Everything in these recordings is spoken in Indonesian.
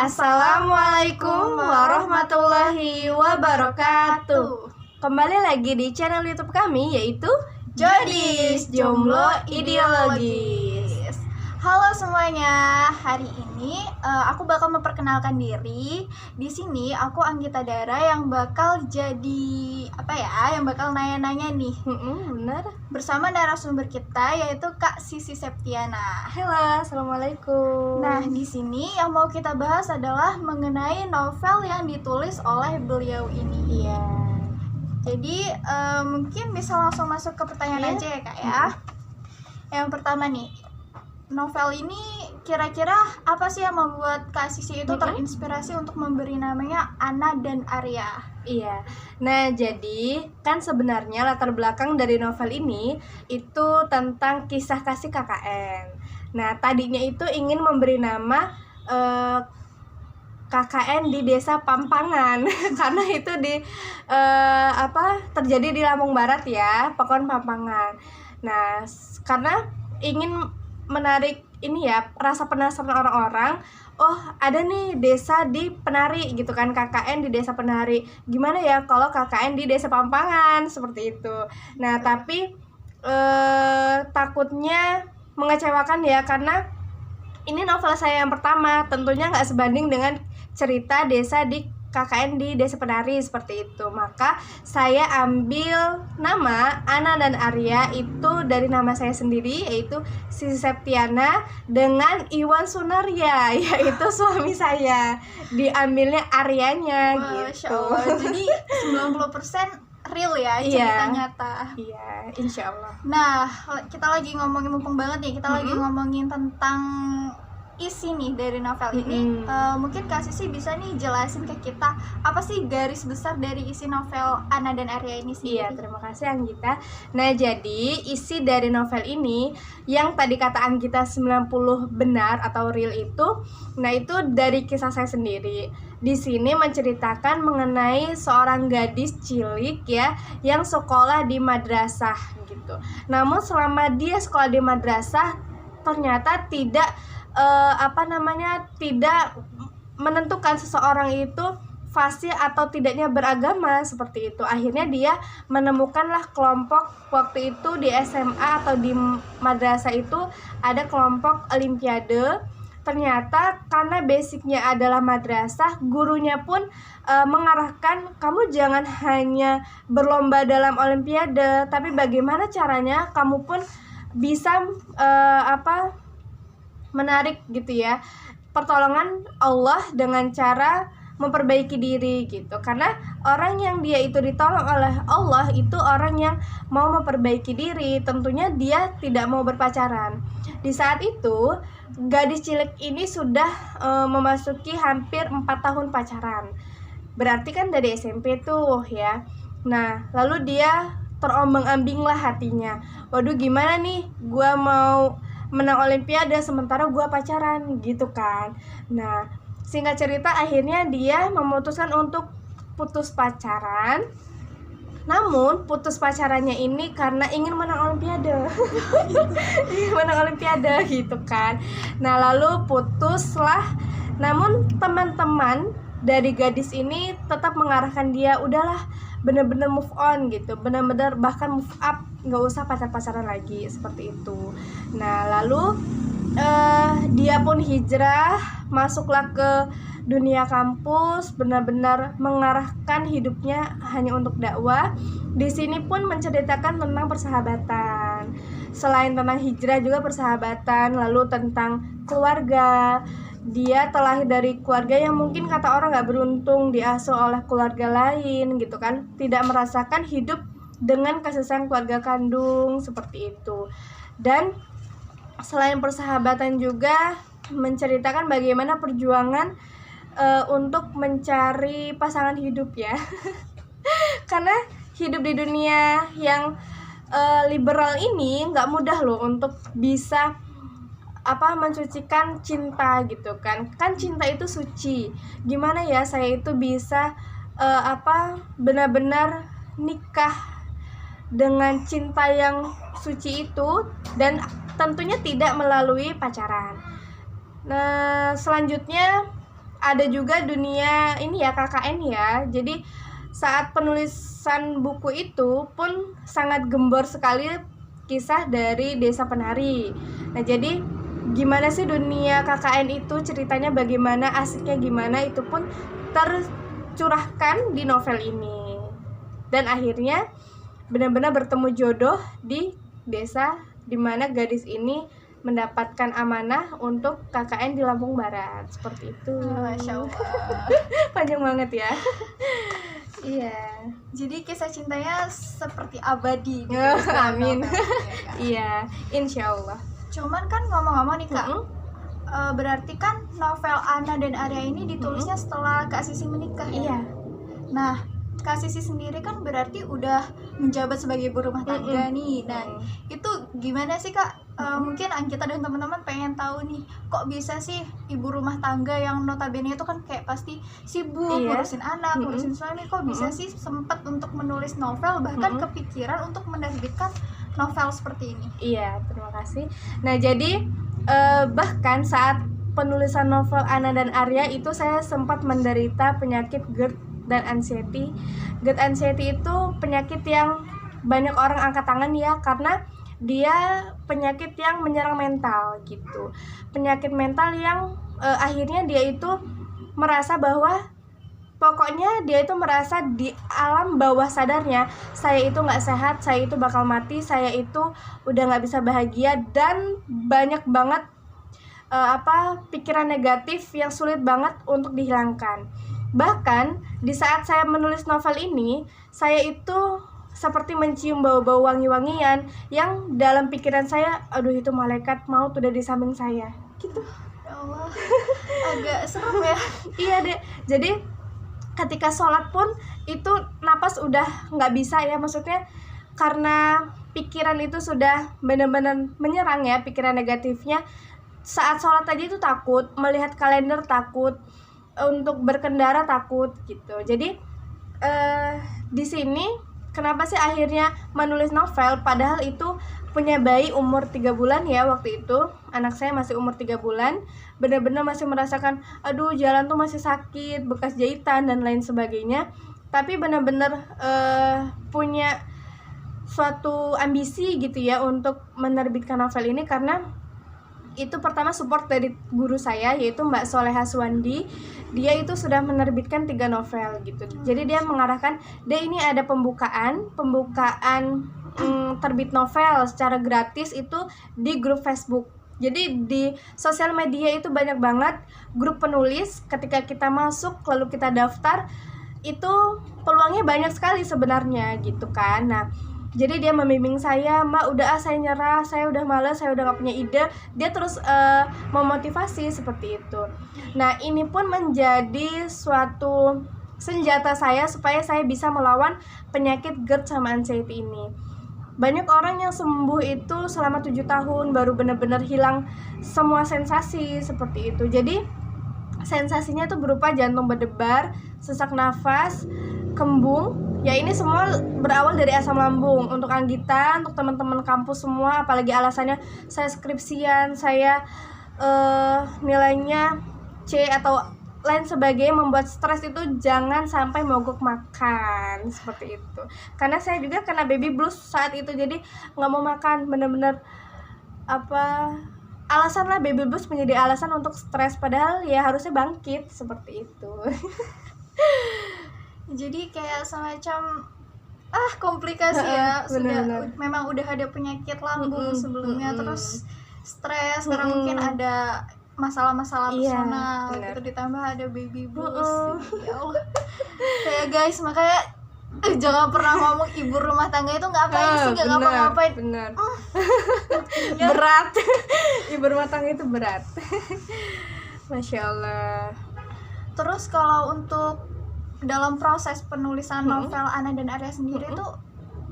Assalamualaikum warahmatullahi wabarakatuh. Kembali lagi di channel YouTube kami, yaitu Jodis Jomblo Ideologis. Halo semuanya, hari ini aku bakal memperkenalkan diri. Di sini aku Anggita Dara yang bakal jadi yang bakal nanya-nanya nih. Benar. Bersama narasumber kita yaitu Kak Sisi Septiana. Halo, assalamualaikum. Nah, di sini yang mau kita bahas adalah mengenai novel yang ditulis oleh beliau ini. Iya. Jadi mungkin bisa langsung masuk ke pertanyaan aja ya Kak ya. Yang pertama nih, novel ini kira-kira apa sih yang membuat Kak Sisi itu terinspirasi untuk memberi namanya Anna dan Arya? Iya. Nah, jadi kan sebenarnya latar belakang dari novel ini itu tentang kisah kasih KKN. Nah, tadinya itu ingin memberi nama KKN di desa Pampangan karena itu terjadi di Lampung Barat ya, Pekon Pampangan. Nah, karena ingin menarik ini ya, rasa penasaran orang-orang. Oh, ada nih desa di Penari gitu kan, KKN di desa Penari. Gimana ya kalau KKN di desa Pampangan, seperti itu. Nah, tapi takutnya mengecewakan ya, karena ini novel saya yang pertama, tentunya nggak sebanding dengan cerita desa di KKN di desa Penari seperti itu. Maka saya ambil nama Anna dan Arya itu dari nama saya sendiri, yaitu Sisi Septiana, dengan Iwan Sunarya, yaitu suami saya. Diambilnya Aryanya. Masya gitu. Allah. Jadi 90% real ya, cerita nyata. Iya, insya Allah. Nah, kita lagi ngomongin, mumpung banget nih, kita lagi ngomongin tentang isi nih dari novel ini. Mungkin Kak Sisi bisa nih jelasin ke kita apa sih garis besar dari isi novel Anna dan Arya ini sih? Iya, terima kasih Anggita. Nah, jadi isi dari novel ini yang tadi kata Anggita 90 benar atau real itu, nah itu dari kisah saya sendiri. Di sini menceritakan mengenai seorang gadis cilik ya yang sekolah di madrasah gitu. Namun selama dia sekolah di madrasah ternyata tidak tidak menentukan seseorang itu fasih atau tidaknya beragama seperti itu. Akhirnya dia menemukanlah kelompok waktu itu di SMA atau di madrasah itu ada kelompok olimpiade. Ternyata karena basicnya adalah madrasah, gurunya pun mengarahkan kamu jangan hanya berlomba dalam olimpiade, tapi bagaimana caranya kamu pun bisa menarik gitu ya, pertolongan Allah dengan cara memperbaiki diri gitu. Karena orang yang dia itu ditolong oleh Allah itu orang yang mau memperbaiki diri, tentunya dia tidak mau berpacaran. Di saat itu gadis cilik ini sudah memasuki hampir 4 tahun pacaran. Berarti kan dari SMP tuh ya. Nah, lalu dia terombang-ambing lah hatinya. Waduh, gimana nih, gua mau menang olimpiade sementara gua pacaran gitu kan. Nah, singkat cerita akhirnya dia memutuskan untuk putus pacaran. Namun putus pacarannya ini karena ingin menang olimpiade. Ingin menang olimpiade gitu kan. Nah, lalu putuslah. Namun teman-teman dari gadis ini tetap mengarahkan dia, udahlah, bener-bener move on gitu, bener-bener bahkan move up, nggak usah pacar-pacaran lagi seperti itu. Nah, lalu dia pun hijrah, masuklah ke dunia kampus, benar-benar mengarahkan hidupnya hanya untuk dakwah. Di sini pun menceritakan tentang persahabatan. Selain tentang hijrah juga persahabatan, lalu tentang keluarga. Dia terlahir dari keluarga yang mungkin kata orang gak beruntung, diasuh oleh keluarga lain gitu kan, tidak merasakan hidup dengan kasih sayang keluarga kandung seperti itu. Dan selain persahabatan juga menceritakan bagaimana perjuangan untuk mencari pasangan hidup ya. Karena hidup di dunia yang liberal ini gak mudah loh untuk bisa mencucikan cinta gitu kan cinta itu suci. Gimana ya saya itu bisa benar-benar nikah dengan cinta yang suci itu, dan tentunya tidak melalui pacaran. Nah, selanjutnya ada juga dunia ini ya, KKN ya. Jadi saat penulisan buku itu pun sangat gembor sekali kisah dari Desa Penari. Nah, jadi gimana sih dunia KKN itu, ceritanya bagaimana, asiknya gimana, itu pun tercurahkan di novel ini. Dan akhirnya benar-benar bertemu jodoh di desa di mana gadis ini mendapatkan amanah untuk KKN di Lampung Barat. Seperti itu. Masya Allah. Panjang banget ya. Iya. Jadi kisah cintanya seperti abadi gitu. Amin. Novel, ya kan? Iya, insya Allah. Cuman kan ngomong-ngomong nih Kak, berarti kan novel Ana dan Arya ini ditulisnya setelah Kak Sisi menikah ya? Iya. Nah, Kak Sisi sendiri kan berarti udah menjabat sebagai ibu rumah tangga nih. Nah, itu gimana sih Kak? Mungkin Anggita dan teman-teman pengen tahu nih, kok bisa sih ibu rumah tangga yang notabene itu kan kayak pasti sibuk ngurusin anak, ngurusin suami, kok bisa sih sempat untuk menulis novel, bahkan kepikiran untuk menerbitkan novel seperti ini? Iya, terima kasih. Nah, jadi bahkan saat penulisan novel Ana dan Arya itu saya sempat menderita penyakit GERD dan anxiety. GERD anxiety itu penyakit yang banyak orang angkat tangan ya, karena dia penyakit yang menyerang mental gitu. Penyakit mental yang akhirnya dia itu merasa bahwa pokoknya dia itu merasa di alam bawah sadarnya, saya itu nggak sehat, saya itu bakal mati, saya itu udah nggak bisa bahagia, dan banyak banget pikiran negatif yang sulit banget untuk dihilangkan. Bahkan di saat saya menulis novel ini, saya itu seperti mencium bau-bau wangi-wangian yang dalam pikiran saya, aduh itu malaikat maut udah di samping saya gitu. Ya Allah, agak serem ya. Iya deh, jadi ketika sholat pun itu napas udah nggak bisa ya, maksudnya karena pikiran itu sudah benar-benar menyerang ya, pikiran negatifnya. Saat sholat aja itu takut, melihat kalender takut, untuk berkendara takut gitu. Jadi di sini kenapa sih akhirnya menulis novel, padahal itu punya bayi umur 3 bulan ya waktu itu. Anak saya masih umur 3 bulan, benar-benar masih merasakan aduh jalan tuh masih sakit, bekas jahitan dan lain sebagainya. Tapi benar-benar punya suatu ambisi gitu ya untuk menerbitkan novel ini, karena itu pertama support dari guru saya, yaitu Mbak Soleha Suwandi. Dia itu sudah menerbitkan 3 novel gitu. Jadi dia mengarahkan, dia ini ada pembukaan terbit novel secara gratis itu di grup Facebook. Jadi di sosial media itu banyak banget grup penulis. Ketika kita masuk lalu kita daftar, itu peluangnya banyak sekali sebenarnya gitu kan. Nah, jadi dia membimbing saya, Mbak udah saya nyerah, saya udah malas, saya udah gak punya ide. Dia terus memotivasi seperti itu. Nah, ini pun menjadi suatu senjata saya supaya saya bisa melawan penyakit GERD sama anxiety ini. Banyak orang yang sembuh itu selama 7 tahun baru benar-benar hilang semua sensasi seperti itu. Jadi sensasinya itu berupa jantung berdebar, sesak nafas, kembung. Ya ini semua berawal dari asam lambung. Untuk Anggita, untuk teman-teman kampus semua, apalagi alasannya saya skripsian, saya nilainya C atau lain sebagainya, membuat stres itu jangan sampai mogok makan seperti itu. Karena saya juga kena baby blues saat itu, jadi nggak mau makan, bener-bener alasan lah, baby blues menjadi alasan untuk stres, padahal ya harusnya bangkit seperti itu. Jadi kayak semacam komplikasi ya. Memang udah ada penyakit lambung sebelumnya, terus stres, sekarang mungkin ada masalah-masalah personal gitu, ditambah ada baby blues. Ya Allah. Kayak guys, makanya jangan pernah ngomong ibu rumah tangga itu ngapain sih, nggak ngapa-ngapain. Bener. Berat. Ibu rumah tangga itu berat. Masya Allah. Terus kalau untuk dalam proses penulisan novel Ana dan Arya sendiri itu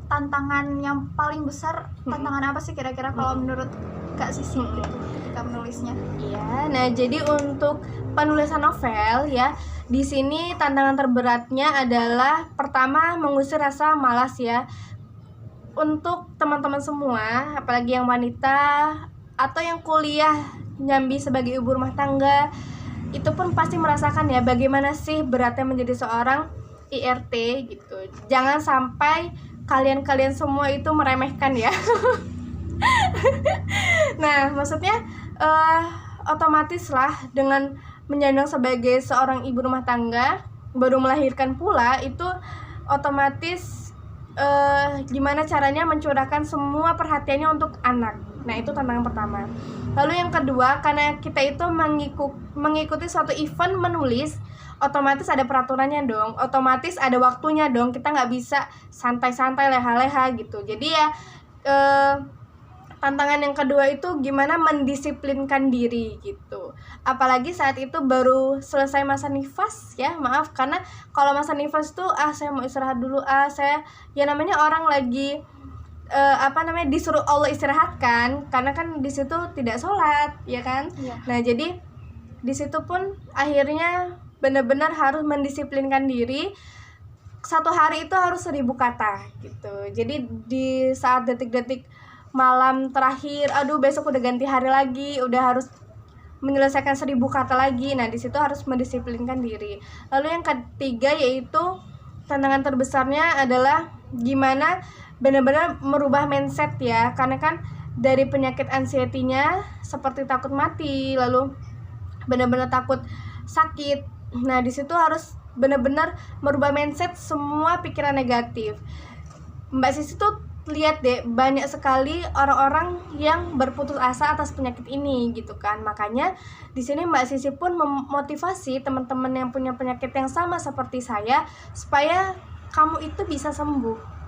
tantangan yang paling besar, tantangan apa sih kira-kira kalau menurut Kak Sisi gitu, ketika menulisnya? Iya, nah jadi untuk penulisan novel ya, di sini tantangan terberatnya adalah pertama mengusir rasa malas ya. Untuk teman-teman semua, apalagi yang wanita atau yang kuliah nyambi sebagai ibu rumah tangga, itu pun pasti merasakan ya bagaimana sih beratnya menjadi seorang IRT gitu. Jangan sampai kalian semua itu meremehkan ya. Nah, maksudnya otomatis lah dengan menyandang sebagai seorang ibu rumah tangga baru melahirkan pula, itu otomatis gimana caranya mencurahkan semua perhatiannya untuk anak. Nah, itu tantangan pertama. Lalu yang kedua, karena kita itu mengikuti suatu event menulis, otomatis ada peraturannya dong, otomatis ada waktunya dong. Kita nggak bisa santai-santai leha-leha gitu. Jadi ya tantangan yang kedua itu gimana mendisiplinkan diri gitu. Apalagi saat itu baru selesai masa nifas ya, maaf, karena kalau masa nifas tuh saya mau istirahat dulu, saya ya namanya orang lagi disuruh Allah istirahatkan, karena kan di situ tidak sholat ya kan. Nah, jadi di situ pun akhirnya benar-benar harus mendisiplinkan diri. Satu hari itu harus 1000 kata gitu. Jadi di saat detik-detik malam terakhir, aduh besok udah ganti hari lagi, udah harus menyelesaikan 1000 kata lagi. Nah, di situ harus mendisiplinkan diri. Lalu yang ketiga yaitu tantangan terbesarnya adalah gimana benar-benar merubah mindset ya, karena kan dari penyakit anxiety-nya seperti takut mati, lalu benar-benar takut sakit. Nah, di situ harus benar-benar merubah mindset semua pikiran negatif. Mbak Sisi tuh lihat deh, banyak sekali orang-orang yang berputus asa atas penyakit ini gitu kan. Makanya di sini Mbak Sisi pun memotivasi teman-teman yang punya penyakit yang sama seperti saya supaya kamu itu bisa sembuh.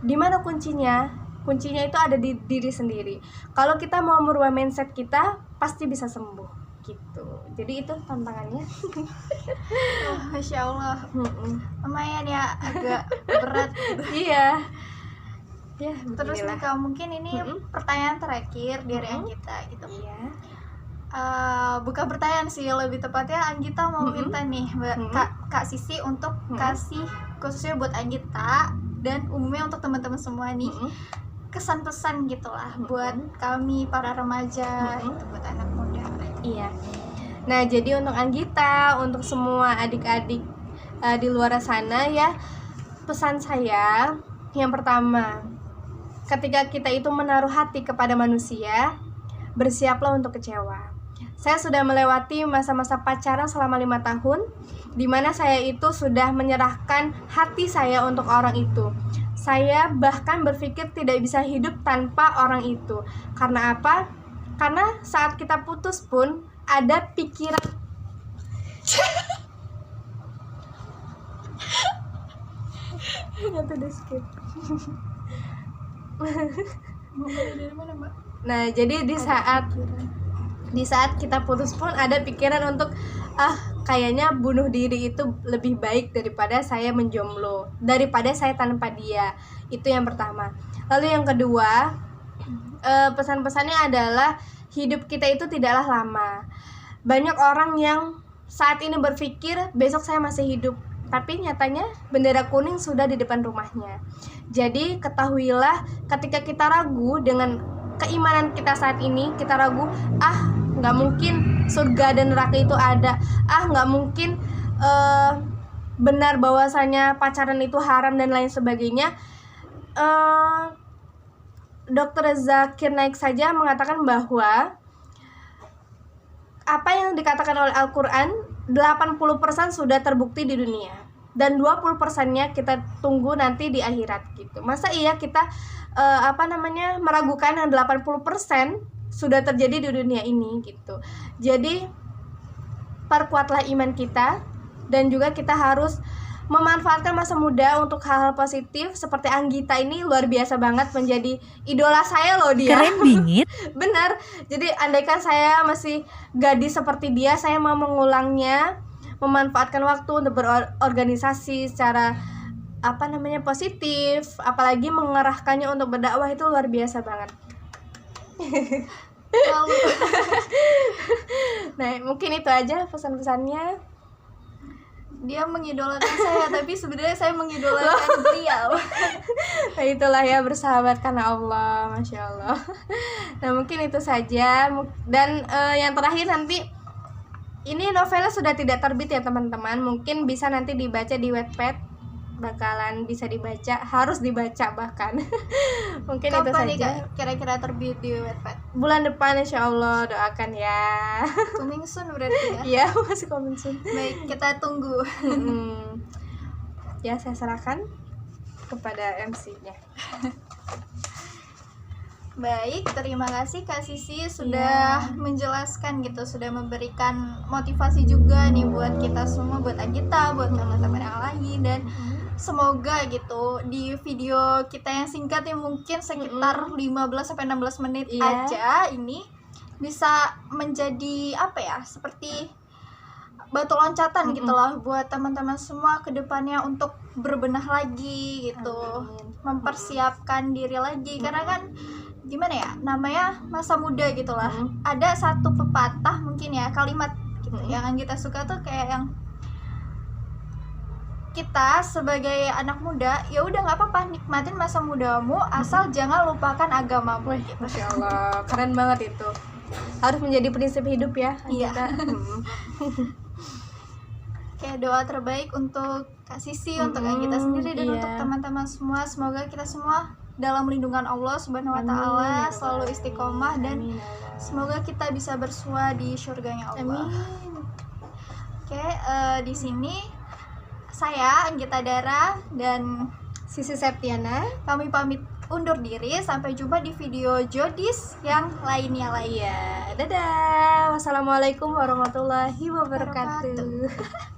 Di mana kuncinya? Kuncinya itu ada di diri sendiri. Kalau kita mau merubah mindset kita, pasti bisa sembuh gitu. Jadi itu tantangannya. Masya Allah. Lumayan ya, agak berat gitu. Iya. Ya, terus nih Kak, mungkin ini pertanyaan terakhir dari Anggita gitu. Iya. Bukan pertanyaan sih, lebih tepatnya Anggita mau minta nih Kak Sisi untuk kasih khususnya buat Anggita dan umumnya untuk teman-teman semua nih kesan pesan gitulah buat kami para remaja gitu, buat anak muda. Iya. Nah, jadi untuk Anggita, untuk semua adik-adik di luar sana ya, pesan saya yang pertama, ketika kita itu menaruh hati kepada manusia, bersiaplah untuk kecewa. Saya sudah melewati masa-masa pacaran selama 5 tahun, di mana saya itu sudah menyerahkan hati saya untuk orang itu. Saya bahkan berpikir tidak bisa hidup tanpa orang itu. Karena apa? Karena saat kita putus pun ada pikiran Nah, jadi di saat kita putus pun ada pikiran untuk kayaknya bunuh diri itu lebih baik daripada saya menjomblo, daripada saya tanpa dia. Itu yang pertama. Lalu yang kedua, pesan-pesannya adalah hidup kita itu tidaklah lama. Banyak orang yang saat ini berpikir besok saya masih hidup, tapi nyatanya bendera kuning sudah di depan rumahnya. Jadi ketahuilah, ketika kita ragu dengan keimanan kita saat ini, kita ragu, nggak mungkin surga dan neraka itu ada, nggak mungkin benar bahwasanya pacaran itu haram dan lain sebagainya. Dr. Zakir Naik saja mengatakan bahwa apa yang dikatakan oleh Al-Quran 80% sudah terbukti di dunia, dan 20%-nya kita tunggu nanti di akhirat gitu. Masa iya kita meragukan yang 80% sudah terjadi di dunia ini gitu. Jadi perkuatlah iman kita, dan juga kita harus memanfaatkan masa muda untuk hal-hal positif. Seperti Anggita ini luar biasa banget, menjadi idola saya loh dia. Keren bingit. Benar. Jadi andaikan saya masih gadis seperti dia, saya mau mengulangnya, memanfaatkan waktu untuk berorganisasi secara positif, apalagi mengerahkannya untuk berdakwah. Itu luar biasa banget. Nah, mungkin itu aja pesan-pesannya. Dia mengidolakan saya, tapi sebenarnya saya mengidolakan beliau. Nah, itulah ya, bersahabat karena Allah, Masya Allah. Nah, mungkin itu saja. Dan yang terakhir nanti Ini novelnya sudah tidak terbit ya teman-teman. Mungkin bisa nanti dibaca di Wattpad, bakalan bisa dibaca, harus dibaca bahkan. Mungkin itu Kapan nih saja. Kak kira-kira terbit di Wattpad? Bulan depan insya Allah, doakan ya. Coming soon berarti ya. Iya, masih coming soon. Baik, kita tunggu. Ya, saya serahkan kepada MC-nya. Baik, terima kasih Kak Sisi sudah menjelaskan gitu, sudah memberikan motivasi juga nih buat kita semua, buat Agita, buat teman-teman yang lain, dan semoga gitu di video kita yang singkat yang mungkin sekitar 15-16 menit aja ini bisa menjadi apa ya, seperti batu loncatan gitu lah buat teman-teman semua ke depannya untuk berbenah lagi gitu. Mempersiapkan diri lagi, karena kan gimana ya, namanya masa muda gitu lah. Ada satu pepatah mungkin ya, kalimat gitu yang kita suka tuh kayak yang kita sebagai anak muda ya udah nggak apa-apa, nikmatin masa mudamu asal jangan lupakan agamamu. Gitu. Masya Allah, keren banget itu. Harus menjadi prinsip hidup ya. Iya. Kita. Kayak doa terbaik untuk Kak Sisi, untuk kita sendiri, dan untuk teman-teman semua. Semoga kita semua dalam lindungan Allah Subhanahu wa taala, selalu istiqomah, dan semoga kita bisa bersua di surganya Allah. Oke, di sini saya Anggita Dara dan Sisi Septiana, kami pamit undur diri. Sampai jumpa di video Jodis yang lainnya. dadah. Wassalamualaikum warahmatullahi wabarakatuh.